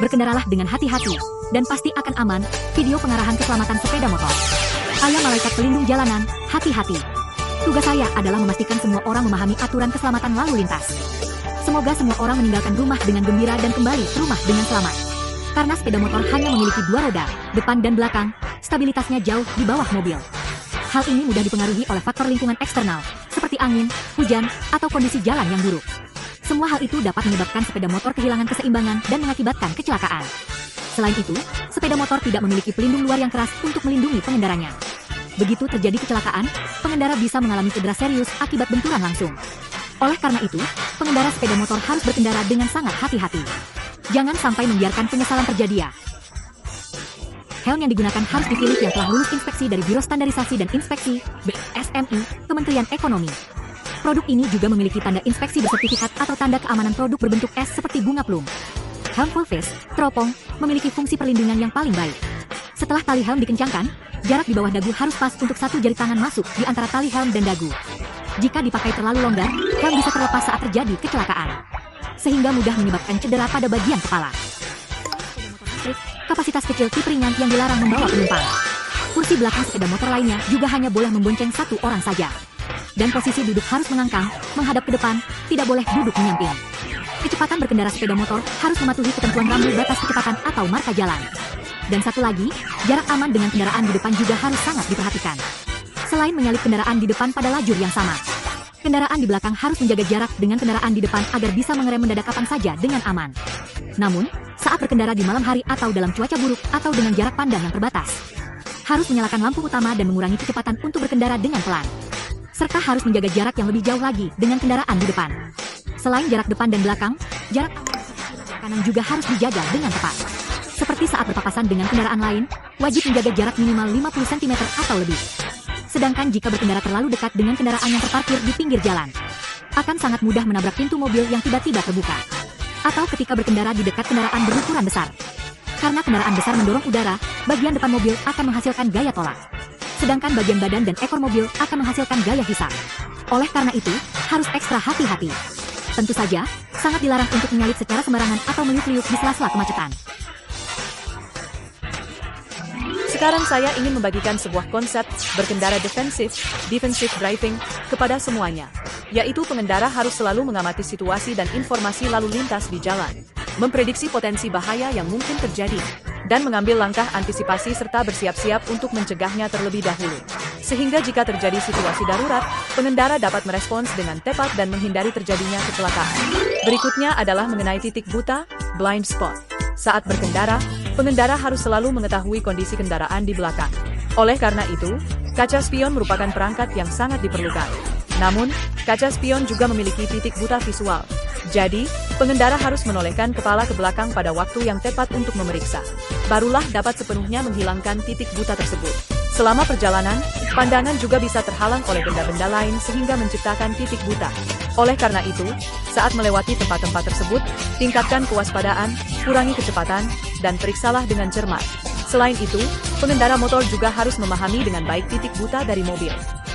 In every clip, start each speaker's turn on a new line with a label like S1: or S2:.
S1: Berkendaralah dengan hati-hati, dan pasti akan aman. Video pengarahan keselamatan sepeda motor. Saya malaikat pelindung jalanan, hati-hati. Tugas saya adalah memastikan semua orang memahami aturan keselamatan lalu lintas. Semoga semua orang meninggalkan rumah dengan gembira dan kembali ke rumah dengan selamat. Karena sepeda motor hanya memiliki dua roda, depan dan belakang, stabilitasnya jauh di bawah mobil. Hal ini mudah dipengaruhi oleh faktor lingkungan eksternal, seperti angin, hujan, atau kondisi jalan yang buruk. Semua hal itu dapat menyebabkan sepeda motor kehilangan keseimbangan dan mengakibatkan kecelakaan. Selain itu, sepeda motor tidak memiliki pelindung luar yang keras untuk melindungi pengendaranya. Begitu terjadi kecelakaan, pengendara bisa mengalami cedera serius akibat benturan langsung. Oleh karena itu, pengendara sepeda motor harus berkendara dengan sangat hati-hati. Jangan sampai membiarkan penyesalan terjadi ya. Helm yang digunakan harus dipilih yang telah lulus inspeksi dari Biro Standarisasi dan Inspeksi (BSMI) Kementerian Ekonomi. Produk ini juga memiliki tanda inspeksi bersertifikat atau tanda keamanan produk berbentuk S seperti bunga plum. Helm full face, teropong, memiliki fungsi perlindungan yang paling baik. Setelah tali helm dikencangkan, jarak di bawah dagu harus pas untuk satu jari tangan masuk di antara tali helm dan dagu. Jika dipakai terlalu longgar, helm bisa terlepas saat terjadi kecelakaan, sehingga mudah menyebabkan cedera pada bagian kepala. Kapasitas kecil tipe ringan yang dilarang membawa penumpang. Kursi belakang sepeda motor lainnya juga hanya boleh membonceng satu orang saja. Dan posisi duduk harus mengangkang, menghadap ke depan, tidak boleh duduk menyamping. Kecepatan berkendara sepeda motor harus mematuhi ketentuan rambu batas kecepatan atau marka jalan. Dan satu lagi, jarak aman dengan kendaraan di depan juga harus sangat diperhatikan. Selain menyalip kendaraan di depan pada lajur yang sama, kendaraan di belakang harus menjaga jarak dengan kendaraan di depan agar bisa mengerem mendadak kapan saja dengan aman. Namun, saat berkendara di malam hari atau dalam cuaca buruk atau dengan jarak pandang yang terbatas, harus menyalakan lampu utama dan mengurangi kecepatan untuk berkendara dengan pelan. Serta harus menjaga jarak yang lebih jauh lagi dengan kendaraan di depan. Selain jarak depan dan belakang, jarak kanan juga harus dijaga dengan tepat. Seperti saat berpapasan dengan kendaraan lain, wajib menjaga jarak minimal 50 cm atau lebih. Sedangkan jika berkendara terlalu dekat dengan kendaraan yang terparkir di pinggir jalan, akan sangat mudah menabrak pintu mobil yang tiba-tiba terbuka. Atau ketika berkendara di dekat kendaraan berukuran besar. Karena kendaraan besar mendorong udara, bagian depan mobil akan menghasilkan gaya tolak. Sedangkan bagian badan dan ekor mobil akan menghasilkan gaya hisap. Oleh karena itu, harus ekstra hati-hati. Tentu saja, sangat dilarang untuk menyalip secara sembarangan atau meliuk-liuk di sela-sela kemacetan.
S2: Sekarang saya ingin membagikan sebuah konsep berkendara defensif driving, kepada semuanya. Yaitu pengendara harus selalu mengamati situasi dan informasi lalu lintas di jalan, memprediksi potensi bahaya yang mungkin terjadi, dan mengambil langkah antisipasi serta bersiap-siap untuk mencegahnya terlebih dahulu. Sehingga jika terjadi situasi darurat, pengendara dapat merespons dengan tepat dan menghindari terjadinya kecelakaan. Berikutnya adalah mengenai titik buta, blind spot. Saat berkendara, pengendara harus selalu mengetahui kondisi kendaraan di belakang. Oleh karena itu, kaca spion merupakan perangkat yang sangat diperlukan. Namun, kaca spion juga memiliki titik buta visual. Jadi, pengendara harus menolehkan kepala ke belakang pada waktu yang tepat untuk memeriksa. Barulah dapat sepenuhnya menghilangkan titik buta tersebut. Selama perjalanan, pandangan juga bisa terhalang oleh benda-benda lain sehingga menciptakan titik buta. Oleh karena itu, saat melewati tempat-tempat tersebut, tingkatkan kewaspadaan, kurangi kecepatan, dan periksalah dengan cermat. Selain itu, pengendara motor juga harus memahami dengan baik titik buta dari mobil.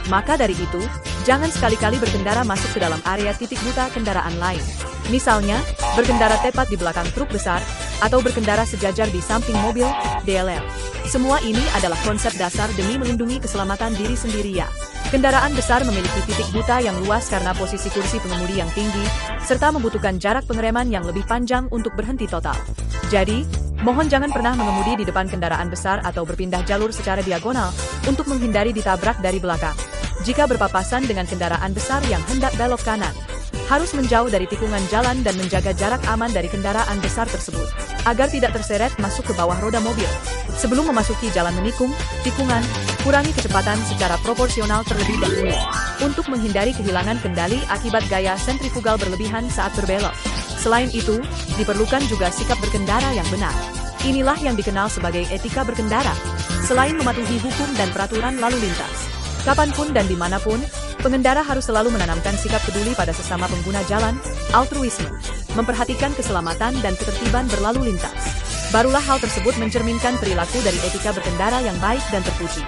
S2: Maka dari itu, jangan sekali-kali berkendara masuk ke dalam area titik buta kendaraan lain. Misalnya, berkendara tepat di belakang truk besar, atau berkendara sejajar di samping mobil, DLL. Semua ini adalah konsep dasar demi melindungi keselamatan diri sendiri ya. Kendaraan besar memiliki titik buta yang luas karena posisi kursi pengemudi yang tinggi, serta membutuhkan jarak pengereman yang lebih panjang untuk berhenti total. Jadi, mohon jangan pernah mengemudi di depan kendaraan besar atau berpindah jalur secara diagonal untuk menghindari ditabrak dari belakang. Jika berpapasan dengan kendaraan besar yang hendak belok kanan, harus menjauh dari tikungan jalan dan menjaga jarak aman dari kendaraan besar tersebut, agar tidak terseret masuk ke bawah roda mobil. Sebelum memasuki jalan menikung, tikungan, kurangi kecepatan secara proporsional terlebih dahulu, untuk menghindari kehilangan kendali akibat gaya sentrifugal berlebihan saat berbelok. Selain itu, diperlukan juga sikap berkendara yang benar. Inilah yang dikenal sebagai etika berkendara. Selain mematuhi hukum dan peraturan lalu lintas, kapanpun dan dimanapun, pengendara harus selalu menanamkan sikap peduli pada sesama pengguna jalan, altruisme, memperhatikan keselamatan dan ketertiban berlalu lintas. Barulah hal tersebut mencerminkan perilaku dari etika berkendara yang baik dan terpuji.